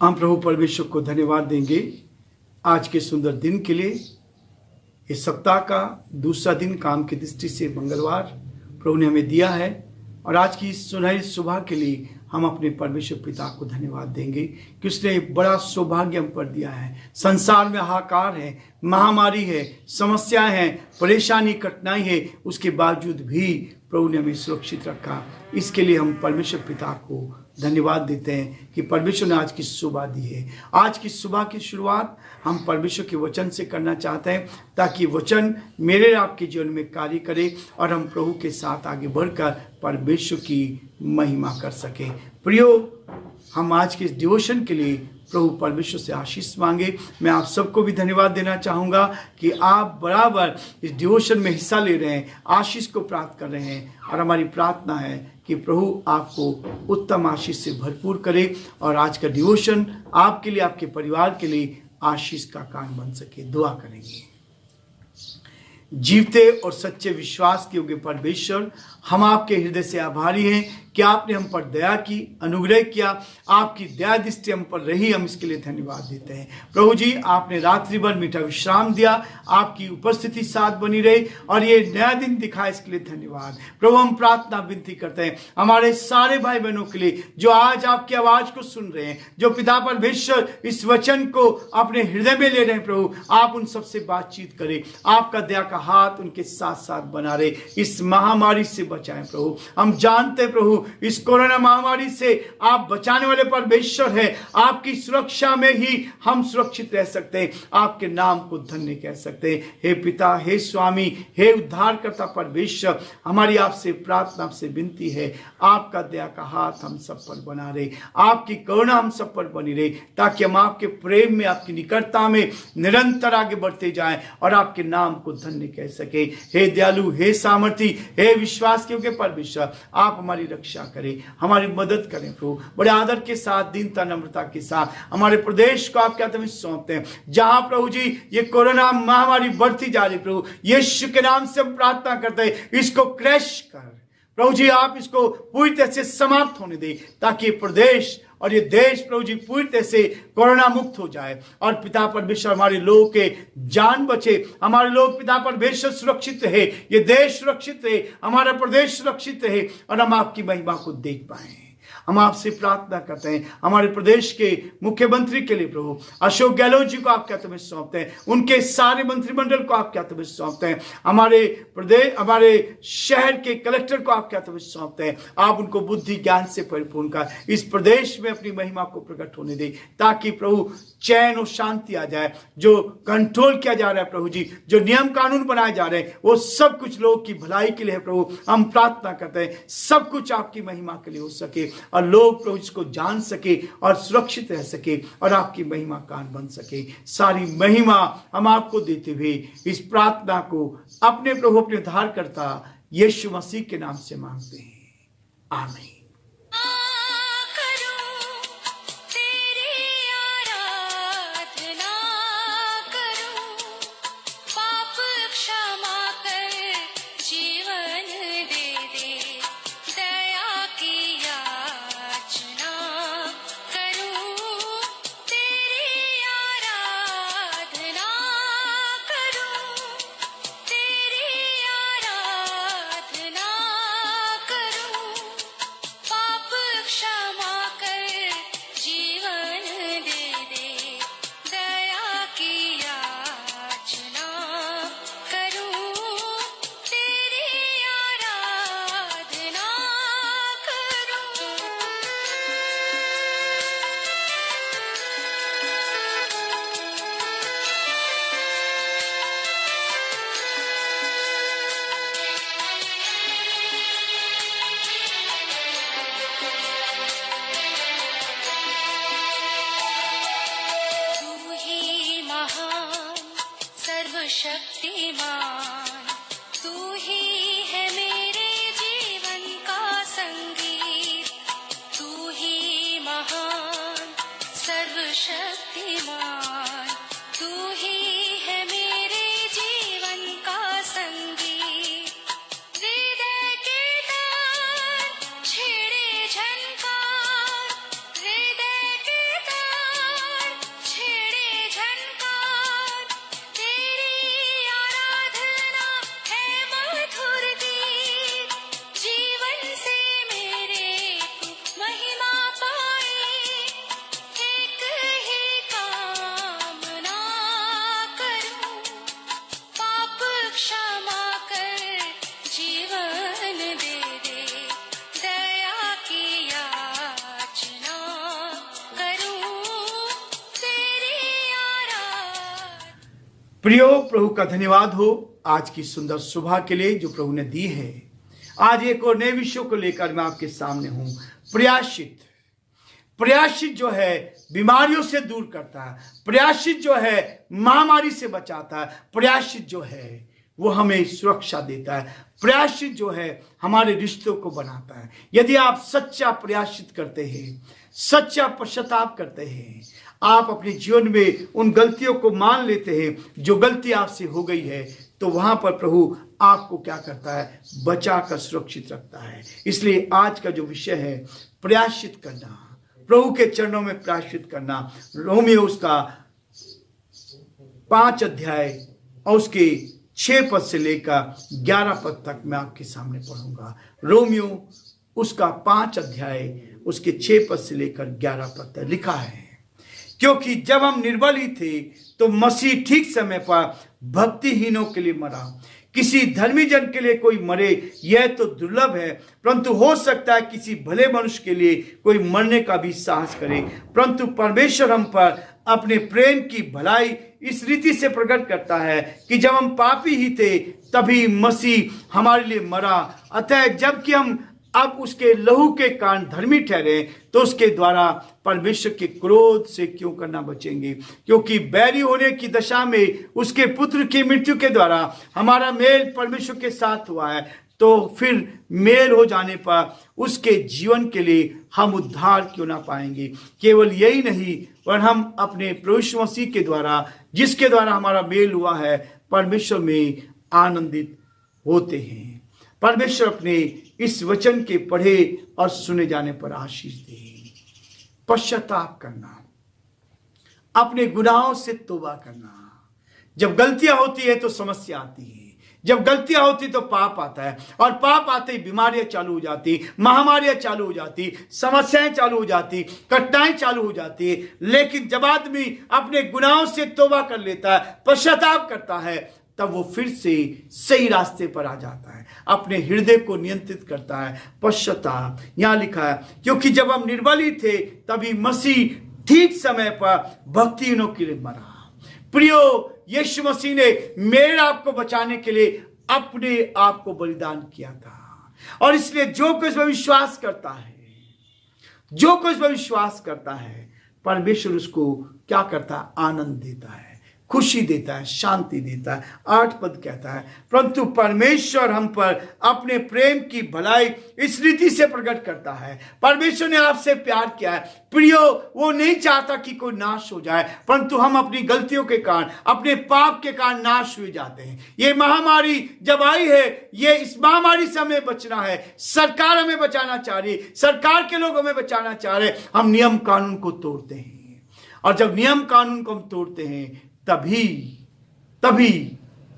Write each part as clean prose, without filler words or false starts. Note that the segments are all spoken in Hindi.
हम प्रभु परमेश्वर को धन्यवाद देंगे आज के सुंदर दिन के लिए। इस सप्ताह का दूसरा दिन काम की दृष्टि से मंगलवार प्रभु ने हमें दिया है और आज की सुनहरी सुबह के लिए हम अपने परमेश्वर पिता को धन्यवाद देंगे कि उसने एक बड़ा सौभाग्य हम पर दिया है। संसार में हाहाकार है, महामारी है, समस्याएं हैं, परेशानी कठिनाई है, उसके बावजूद भी प्रभु ने हमें सुरक्षित रखा। इसके लिए हम परमेश्वर पिता को धन्यवाद देते हैं कि परमेश्वर ने आज की सुबह दी है। आज की सुबह की शुरुआत हम परमेश्वर के वचन से करना चाहते हैं ताकि वचन मेरे आपके जीवन में कार्य करे और हम प्रभु के साथ आगे बढ़कर परमेश्वर की महिमा कर सकें। प्रियो, हम आज के इस डिवोशन के लिए प्रभु परमेश्वर से आशीष मांगे। मैं आप सबको भी धन्यवाद देना चाहूँगा कि आप बराबर इस डिवोशन में हिस्सा ले रहे हैं, आशीष को प्राप्त कर रहे हैं और हमारी प्रार्थना है कि प्रभु आपको उत्तम आशीष से भरपूर करे और आज का डिवोशन आपके लिए, आपके परिवार के लिए आशीष का कारण बन सके। दुआ करेंगे। जीवते और सच्चे विश्वास के योग्य परमेश्वर, हम आपके हृदय से आभारी हैं कि आपने हम पर दया की, अनुग्रह किया, आपकी दया दृष्टि हम पर रही। हम इसके लिए धन्यवाद देते हैं। प्रभु जी, आपने रात्रि भर मीठा विश्राम दिया, आपकी उपस्थिति साथ बनी रही और ये नया दिन दिखा, इसके लिए धन्यवाद। प्रभु, हम प्रार्थना विनती करते हैं हमारे सारे भाई बहनों के लिए जो आज आपकी आवाज को सुन रहे हैं, जो पिता परमेश्वर इस वचन को अपने हृदय में ले रहे हैं। प्रभु, आप उन सबसे बातचीत करें, आपका दया का हाथ उनके साथ साथ बना रहे, इस महामारी से बचाएं। प्रभु, हम जानते हैं प्रभु इस कोरोना महामारी से आप बचाने वाले परमेश्वर है। आपकी सुरक्षा में ही हम सुरक्षित रह सकते हैं, आपके नाम को धन्य कह सकते हैं। हे पिता, हे स्वामी, हे उद्धारकर्ता परमेश्वर, हमारी आपसे प्रार्थना, आपसे विनती है, आपका दया का हाथ हम सब पर बना रहे, आपकी करुणा हम सब पर बनी रहे, ताकि हम आपके प्रेम में, आपकी निकटता में निरंतर आगे बढ़ते जाएं और आपके नाम को धन्य कह सके। हे दयालु, हे सामर्थी, हे विश्वास के परमेश्वर, आप हमारी रक्षा करें, हमारी मदद करें। प्रभु, बड़े आदर के साथ, दीनता, नम्रता के साथ हमारे प्रदेश को आपके हाथ में सौंपते हैं, जहां प्रभु जी ये कोरोना महामारी बढ़ती जा रही। प्रभु, यीशु के नाम से हम प्रार्थना करते हैं, इसको क्रैश कर प्रभु जी, आप इसको पूरी तरह से समाप्त होने दें, ताकि प्रदेश और ये देश प्रभु जी पूरी तरह से कोरोना मुक्त हो जाए और पिता परमेश्वर हमारे लोगों के जान बचे, हमारे लोग पिता परमेश्वर सुरक्षित रहे, ये देश सुरक्षित रहे, हमारा प्रदेश सुरक्षित रहे और हम आपकी महिमा को देख पाए। हम आपसे प्रार्थना करते हैं हमारे प्रदेश के मुख्यमंत्री के लिए प्रभु अशोक गहलोत जी को आपके हाथ में सौंपते हैं, उनके सारे मंत्रिमंडल को आपके हाथ में सौंपते हैं, हमारे प्रदेश, हमारे शहर के कलेक्टर को आपके हाथ में सौंपते हैं। आप उनको बुद्धि ज्ञान से परिपूर्ण कर इस प्रदेश में अपनी महिमा को प्रकट होने दे, ताकि प्रभु चैन और शांति आ जाए। जो कंट्रोल किया जा रहा है प्रभु जी, जो नियम कानून बनाए जा रहे हैं, वो सब कुछ लोगों की भलाई के लिए है। प्रभु, हम प्रार्थना करते हैं सब कुछ आपकी महिमा के लिए हो सके और लोग प्रभु इसको जान सके और सुरक्षित रह सके और आपकी महिमा कान बन सके। सारी महिमा हम आपको देते हुए इस प्रार्थना को अपने प्रभु, अपने उद्धारकर्ता यीशु मसीह के नाम से मांगते हैं, आमीन। शक्तिमान तू ही है मेरे जीवन का संगीत, तू ही महान सर्वशक्तिमान, तू ही है मेरे जीवन का संगीत। हृदय के तार छेड़े झनकार, हृदय के तार प्रियो, प्रभु का धन्यवाद हो आज की सुंदर सुबह के लिए जो प्रभु ने दी है। आज एक और नए विषयों को लेकर मैं आपके सामने हूं। प्रयासित प्रयासित जो है बीमारियों से दूर करता है, प्रयासित जो है महामारी से बचाता है, प्रयासित जो है वो हमें सुरक्षा देता है, प्रयासित जो है हमारे रिश्तों को बनाता है। यदि आप सच्चा प्रयासित करते हैं, सच्चा पश्चाताप करते हैं, आप अपने जीवन में उन गलतियों को मान लेते हैं जो गलती आपसे हो गई है, तो वहां पर प्रभु आपको क्या करता है? बचा कर सुरक्षित रखता है। इसलिए आज का जो विषय है प्रयासित करना, प्रभु के चरणों में प्रयासित करना। रोमियो उसका 5 अध्याय और उसके 6 पद से लेकर 11 पद तक मैं आपके सामने पढ़ूंगा। रोमियो उसका 5 अध्याय उसके 6 पद से लेकर 11 पद तक लिखा है, क्योंकि जब हम निर्बल ही थे तो मसीह ठीक समय पर भक्तिहीनों के लिए मरा। किसी धर्मी जन के लिए कोई मरे यह तो दुर्लभ है, परंतु हो सकता है किसी भले मनुष्य के लिए कोई मरने का भी साहस करे। परंतु परमेश्वर हम पर अपने प्रेम की भलाई इस रीति से प्रकट करता है कि जब हम पापी ही थे तभी मसीह हमारे लिए मरा। अतः जबकि हम अब उसके लहू के कारण धर्मी ठहरे तो उसके द्वारा परमेश्वर के क्रोध से क्यों करना बचेंगे? क्योंकि बैरी होने की दशा में उसके पुत्र की मृत्यु के द्वारा हमारा मेल परमेश्वर के साथ हुआ है, तो फिर मेल हो जाने पर उसके जीवन के लिए हम उद्धार क्यों ना पाएंगे? केवल यही नहीं, पर हम अपने प्रभु यीशु मसीह के द्वारा, जिसके द्वारा हमारा मेल हुआ है, परमेश्वर में आनंदित होते हैं। परमेश्वर अपने इस वचन के पढ़े और सुने जाने पर आशीष दे। पश्चाताप करना, अपने गुनाहों से तौबा करना। जब गलतियां होती है तो समस्या आती है, जब गलतियां होती तो पाप आता है, और पाप आते ही बीमारियां चालू हो जाती, महामारियां चालू हो जाती, समस्याएं चालू हो जाती, कठिनाई चालू हो जाती है। लेकिन जब आदमी अपने गुनाहों से तौबा कर लेता है, पश्चाताप करता है, तब वो फिर से सही रास्ते पर आ जाता है, अपने हृदय को नियंत्रित करता है। पश्चाताप यहां लिखा है, क्योंकि जब हम निर्बल ही थे तभी मसीह ठीक समय पर भक्तिहीनों के लिए मरा। प्रियो, यीशु मसीह ने मेरे आपको बचाने के लिए अपने आप को बलिदान किया था, और इसलिए जो कोई इस पर विश्वास करता है, जो कोई इस पर विश्वास करता है, परमेश्वर उसको क्या करता है? आनंद देता है, खुशी देता है, शांति देता है। 8 पद कहता है, परंतु परमेश्वर हम पर अपने प्रेम की भलाई इस रीति से प्रकट करता है। परमेश्वर ने आपसे प्यार किया है। प्रियो, वो नहीं चाहता कि कोई नाश हो जाए, परंतु हम अपनी गलतियों के कारण, अपने पाप के कारण नाश हुए जाते हैं। ये महामारी जब आई है, ये इस महामारी से हमें बचना है। सरकार हमें बचाना चाह रही, सरकार के लोग हमें बचाना चाह रहे। हम नियम कानून को तोड़ते हैं, और जब नियम कानून को हम तोड़ते हैं तभी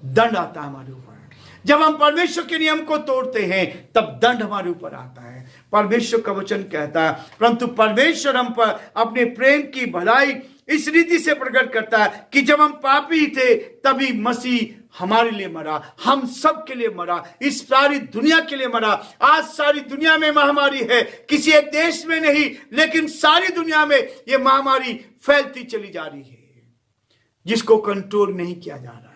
दंड आता है हमारे ऊपर। जब हम परमेश्वर के नियम को तोड़ते हैं तब दंड हमारे ऊपर आता है। परमेश्वर का वचन कहता है, परंतु परमेश्वर हम पर अपने प्रेम की भलाई इस रीति से प्रकट करता है कि जब हम पापी थे तभी मसीह हमारे लिए मरा, हम सब के लिए मरा, इस सारी दुनिया के लिए मरा। आज सारी दुनिया में महामारी है, किसी एक देश में नहीं, लेकिन सारी दुनिया में ये महामारी फैलती चली जा रही है, जिसको कंट्रोल नहीं किया जा रहा है।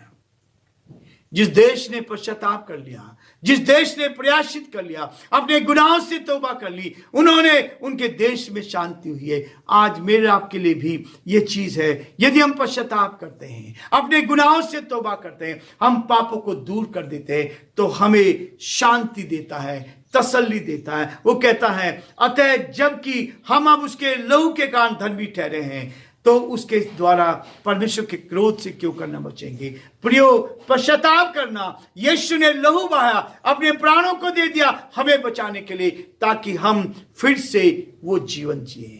जिस देश ने पश्चाताप कर लिया, जिस देश ने प्रयासित कर लिया, अपने गुनाहों से तौबा कर ली, उन्होंने, उनके देश में शांति हुई है। आज मेरे आपके लिए भी ये चीज है, यदि हम पश्चाताप करते हैं, अपने गुनाहों से तौबा करते हैं, हम पापों को दूर कर देते हैं, तो हमें शांति देता है, तसल्ली देता है। वो कहता है, अतः जबकि हम अब उसके लहू के कारण धर्मी ठहरे हैं, तो उसके द्वारा परमेश्वर के क्रोध से क्यों करना बचेंगे? प्रियो, पश्चाताप करना, यीशु ने लहू बहाया, अपने प्राणों को दे दिया हमें बचाने के लिए, ताकि हम फिर से वो जीवन जिए,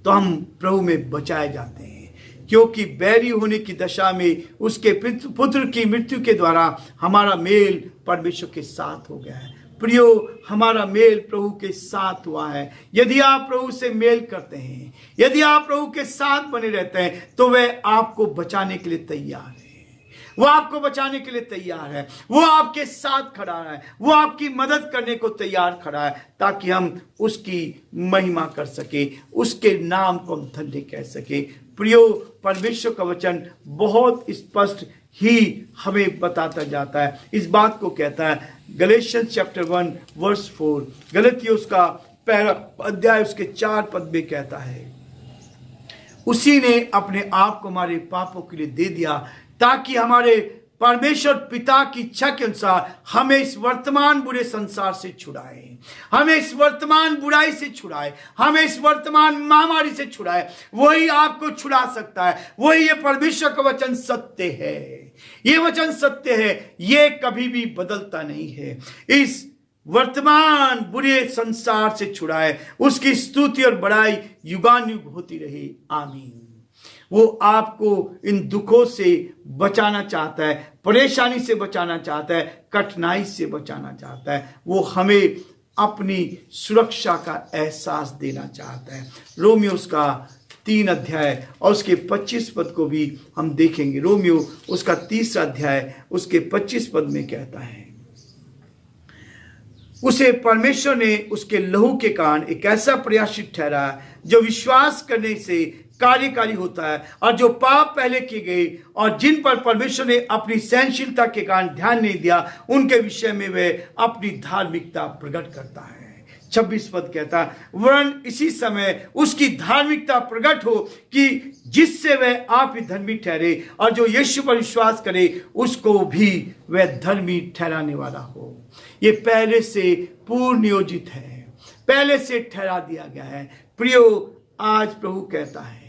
तो हम प्रभु में बचाए जाते हैं। क्योंकि बैरी होने की दशा में उसके पुत्र की मृत्यु के द्वारा हमारा मेल परमेश्वर के साथ हो गया है। प्रियो, हमारा मेल प्रभु के साथ हुआ है। यदि आप प्रभु से मेल करते हैं, यदि आप प्रभु के साथ बने रहते हैं, तो वह आपको बचाने के लिए तैयार है। वो आपको बचाने के लिए तैयार है, वो आपके साथ खड़ा है, वो आपकी मदद करने को तैयार खड़ा है, ताकि हम उसकी महिमा कर सके, उसके नाम को हम धन्य कह सके। प्रियो, परमेश्वर का वचन बहुत स्पष्ट ही हमें बताता जाता है। इस बात को कहता है गलेशियंस चैप्टर 1 वर्स 4, गलतियों उसका पहला अध्याय उसके 4 पद में कहता है, उसी ने अपने आप को हमारे पापों के लिए दे दिया ताकि हमारे परमेश्वर पिता की इच्छा के अनुसार हमें इस वर्तमान बुरे संसार से छुड़ाए, हमें इस वर्तमान बुराई से छुड़ाए, हमें इस वर्तमान महामारी से छुड़ाए। वही आपको छुड़ा सकता है। वही ये परमेश्वर का वचन सत्य है। ये वचन सत्य है, ये कभी भी बदलता नहीं है। इस वर्तमान बुरे संसार से छुड़ाए, उसकी स्तुति और बड़ाई युगानुयुग होती रही। आमीन। वो आपको इन दुखों से बचाना चाहता है, परेशानी से बचाना चाहता है, कठिनाई से बचाना चाहता है। वो हमें अपनी सुरक्षा का एहसास देना चाहता है। रोमियो उसका 3 अध्याय और उसके 25 पद को भी हम देखेंगे। रोमियो उसका 3 अध्याय उसके 25 पद में कहता है, उसे परमेश्वर ने उसके लहू के कारण एक ऐसा प्रयासित ठहरा जो विश्वास करने से कार्यकारी होता है, और जो पाप पहले किए गए और जिन पर परमेश्वर ने अपनी सहनशीलता के कारण ध्यान नहीं दिया, उनके विषय में वह अपनी धार्मिकता प्रकट करता है। 26 पद कहता है, वरन इसी समय उसकी धार्मिकता प्रकट हो कि जिससे वह आप ही धर्मी ठहरे, और जो यीशु पर विश्वास करे उसको भी वह धर्मी ठहराने वाला हो। ये पहले से पूर्व नियोजित है, पहले से ठहरा दिया गया है। प्रियो, आज प्रभु कहता है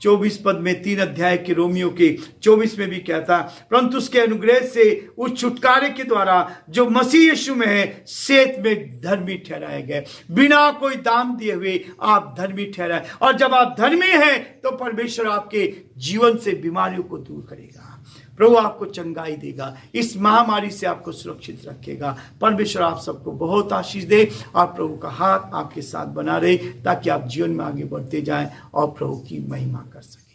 24 पद में 3 अध्याय के रोमियो के 24 में भी कहता, परंतु उसके अनुग्रह से उस छुटकारे के द्वारा जो मसीह यीशु में है सेत में धर्मी ठहराए गए। बिना कोई दाम दिए हुए आप धर्मी ठहराए, और जब आप धर्मी हैं तो परमेश्वर आपके जीवन से बीमारियों को दूर करेगा। प्रभु आपको चंगाई देगा, इस महामारी से आपको सुरक्षित रखेगा। परमेश्वर आप सबको बहुत आशीष दे, और प्रभु का हाथ आपके साथ बना रहे ताकि आप जीवन में आगे बढ़ते जाएं और प्रभु की महिमा कर सकें।